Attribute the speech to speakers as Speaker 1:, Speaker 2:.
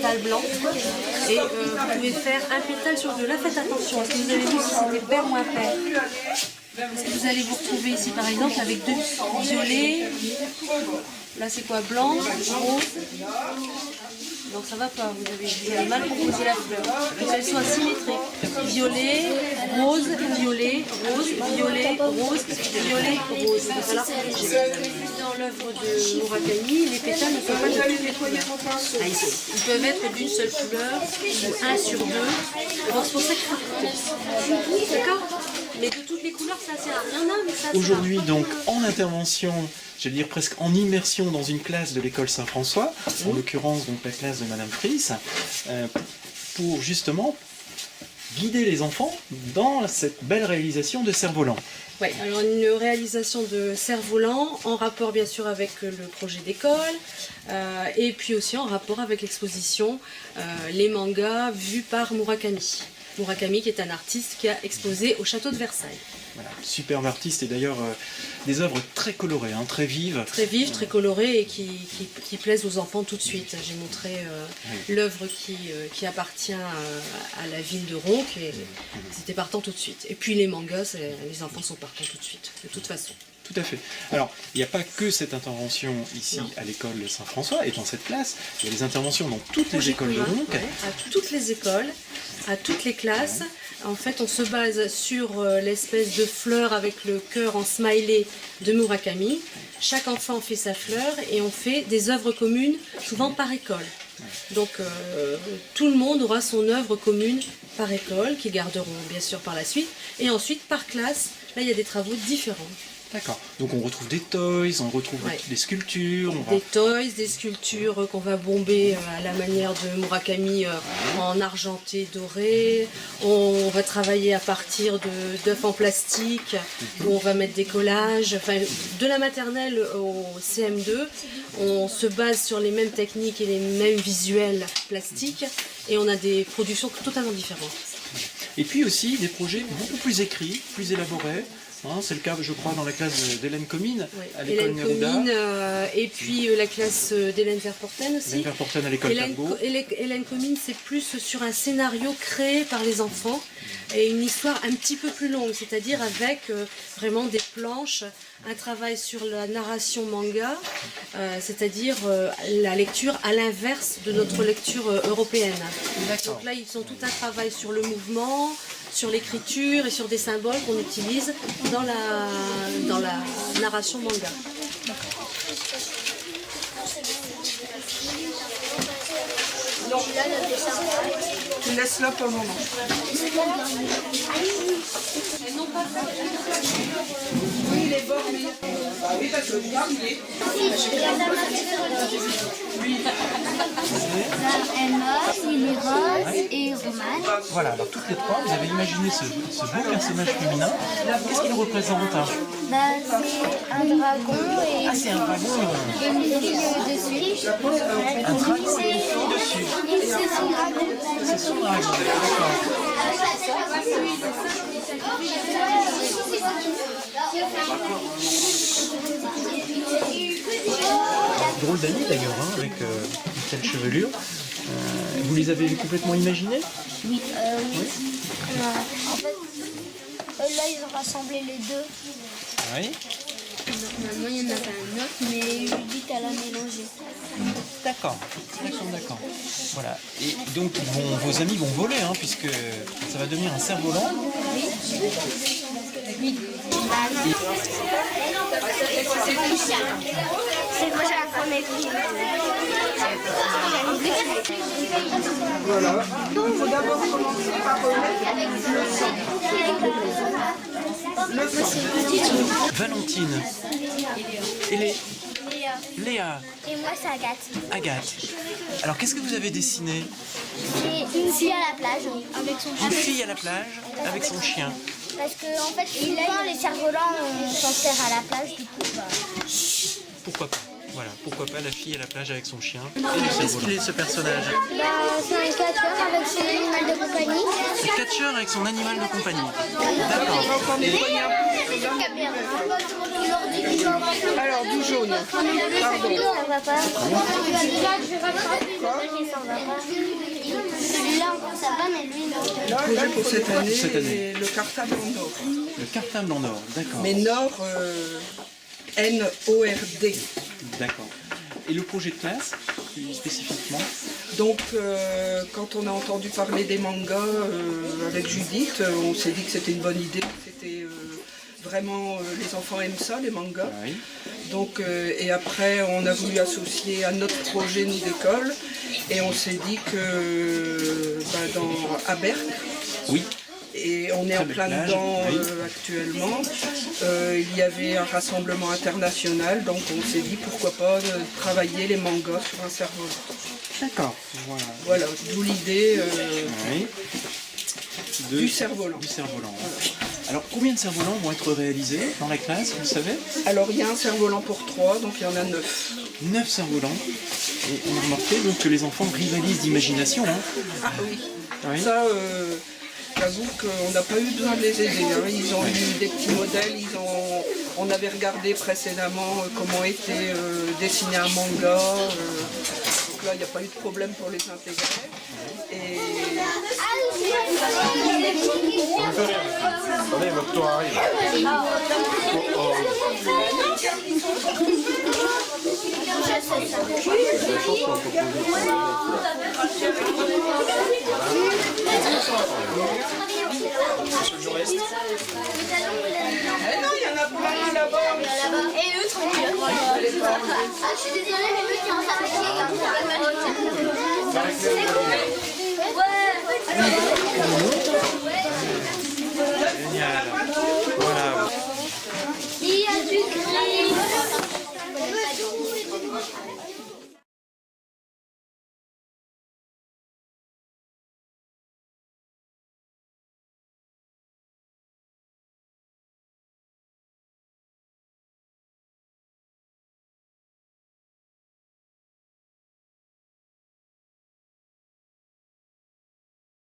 Speaker 1: pétales blancs. Et vous pouvez faire un pétale sur deux. Là, faites attention. Est-ce que vous avez vu si c'était pair ou impair? Parce que vous allez vous retrouver ici, par exemple, avec deux violets. Là, c'est quoi? Blanc, rose. Donc ça va pas, vous avez mal composé la fleur. Il faut qu'elle soit symétrique. Violet, rose, violet, rose, violet, rose, violet, rose. Il va falloir corriger. Dans l'œuvre de Murakami, les pétales ne sont pas de toutes les couleurs. Ils peuvent être d'une seule couleur, ou un sur deux. Donc c'est pour ça qu'il faut couper. D'accord? Mais de toutes les couleurs, ça sert à rien, mais ça sert.
Speaker 2: Aujourd'hui, donc, en intervention, je vais dire presque en immersion dans une classe de l'école Saint-François, en l'occurrence donc la classe de Madame Friss, pour justement guider les enfants dans cette belle réalisation de cerf-volant.
Speaker 1: Oui, alors une réalisation de cerf-volant en rapport bien sûr avec le projet d'école et puis aussi en rapport avec l'exposition Les mangas vus par Murakami. Murakami qui est un artiste qui a exposé au château de Versailles.
Speaker 2: Voilà, superbe artiste et d'ailleurs des œuvres très colorées, hein, très vives.
Speaker 1: Très vives, très colorées et qui plaisent aux enfants tout de suite. J'ai montré l'œuvre qui appartient à la ville de Ronques et c'était partant tout de suite. Et puis les mangas, les enfants sont partants tout de suite, de toute façon.
Speaker 2: Tout à fait. Alors, il n'y a pas que cette intervention ici à l'école Saint-François et dans cette classe, il y a des interventions dans toutes les écoles de Ronques.
Speaker 1: À toutes les écoles, à toutes les classes. En fait, on se base sur l'espèce de fleur avec le cœur en smiley de Murakami. Chaque enfant fait sa fleur et on fait des œuvres communes, souvent par école. Donc, tout le monde aura son œuvre commune par école, qu'ils garderont bien sûr par la suite. Et ensuite, par classe, là, il y a des travaux différents.
Speaker 2: D'accord. Donc on retrouve des toys, on retrouve des sculptures.
Speaker 1: Des toys, des sculptures qu'on va bomber à la manière de Murakami en argenté doré. On va travailler à partir d'œufs en plastique, où on va mettre des collages. Enfin, de la maternelle au CM2, on se base sur les mêmes techniques et les mêmes visuels plastiques. Et on a des productions totalement différentes.
Speaker 2: Et puis aussi des projets beaucoup plus écrits, plus élaborés. Hein, c'est le cas, je crois, dans la classe d'Hélène Comines, à l'école Neruda.
Speaker 1: Et puis la classe d'Hélène Verporten aussi.
Speaker 2: Hélène Verporten à l'école Talbot.
Speaker 1: Hélène Comines, c'est plus sur un scénario créé par les enfants et une histoire un petit peu plus longue, c'est-à-dire avec vraiment des planches, un travail sur la narration manga, c'est-à-dire la lecture à l'inverse de notre lecture européenne. Donc là, ils ont tout un travail sur le mouvement, sur l'écriture et sur des symboles qu'on utilise dans la narration manga.
Speaker 3: Donc là, le dessin. Tu laisses là pour le moment. Oui, les bords, mais... Oui, parce que le regard, il est... Oui.
Speaker 4: Emma, Lily Rose et Romane.
Speaker 2: Voilà, alors toutes les trois, vous avez imaginé ce beau personnage féminin. Qu'est-ce qu'il représente
Speaker 4: Bah, c'est un dragon et...
Speaker 2: Ah, c'est un dragon.
Speaker 4: Et une fille dessus.
Speaker 2: Un dragon et une fille dessus.
Speaker 4: C'est son dragon.
Speaker 2: C'est son dragon, d'accord. Drôle d'amis d'ailleurs, hein, avec une telle chevelure. Vous les avez complètement imaginés?
Speaker 4: Oui. En fait, là, ils ont rassemblé les deux.
Speaker 2: Oui.
Speaker 4: Normalement, il y en avait un autre, mais Judith, elle a mélangé.
Speaker 2: D'accord, d'accord. Voilà. Et donc vos amis vont voler, hein, puisque ça va devenir un cerf-volant.
Speaker 4: Oui. C'est moi, j'ai la première fille.
Speaker 3: Voilà. Donc, il faut d'abord commencer par remettre le sang.
Speaker 2: Valentine. Et Léa.
Speaker 4: Et moi, c'est Agathe.
Speaker 2: Agathe. Alors qu'est-ce que vous avez dessiné?
Speaker 4: C'est une fille à la plage avec son chien.
Speaker 2: Une fille à la plage avec son chien.
Speaker 4: Parce que en fait, souvent les cerfs-volants s'enterrent à la plage, du coup. Bah...
Speaker 2: Pourquoi pas? Voilà, pourquoi pas la fille à la plage avec son chien. Et qu'est-ce qu'il est ce personnage?
Speaker 4: Bah, c'est un 4 heures avec son animal de compagnie.
Speaker 2: Un catcheur avec son animal de compagnie. D'accord.
Speaker 3: Alors, du jaune. Pardon.
Speaker 4: Celui-là encore ça va, mais lui non.
Speaker 3: Là, pour cette année,
Speaker 2: Cette année.
Speaker 3: le cartable en or.
Speaker 2: Le cartable en or, d'accord.
Speaker 3: Mais Nord, N-O-R-D.
Speaker 2: D'accord. Et le projet de classe, plus spécifiquement?
Speaker 3: Donc, quand on a entendu parler des mangas avec Judith, on s'est dit que c'était une bonne idée. C'était vraiment, les enfants aiment ça, les mangas.
Speaker 2: Oui.
Speaker 3: Donc, et après, on a voulu associer à notre projet, nous, d'école. Et on s'est dit que à Berck,
Speaker 2: Oui.
Speaker 3: et on est
Speaker 2: Très
Speaker 3: en
Speaker 2: belle
Speaker 3: plein
Speaker 2: plage,
Speaker 3: dedans
Speaker 2: oui.
Speaker 3: actuellement. Il y avait un rassemblement international, donc on s'est dit pourquoi pas travailler les mangas sur un cerf-volant.
Speaker 2: D'accord. Voilà.
Speaker 3: Voilà, d'où l'idée
Speaker 2: Oui.
Speaker 3: du cerf-volant.
Speaker 2: Du cerf-volant. Alors, combien de cerfs-volants vont être réalisés dans la classe, vous le savez?
Speaker 3: Alors il y a un cerf-volant pour 3, donc il y en a 9.
Speaker 2: 9 cerfs-volants. Et on a remarqué donc que les enfants rivalisent d'imagination. Hein.
Speaker 3: Ah oui,
Speaker 2: Oui.
Speaker 3: ça, j'avoue qu'on n'a pas eu besoin de les aider. Hein. Ils ont eu des petits modèles, on avait regardé précédemment comment était dessiné un manga. Donc là, il n'y a pas eu de problème pour les intégrer. Et
Speaker 5: Attendez, votre tour arrive. Monsieur le juriste.
Speaker 3: non, il y en a plein là-bas.
Speaker 4: Et eux, tranquille. Ah, je suis désolée, mais eux qui ont ça.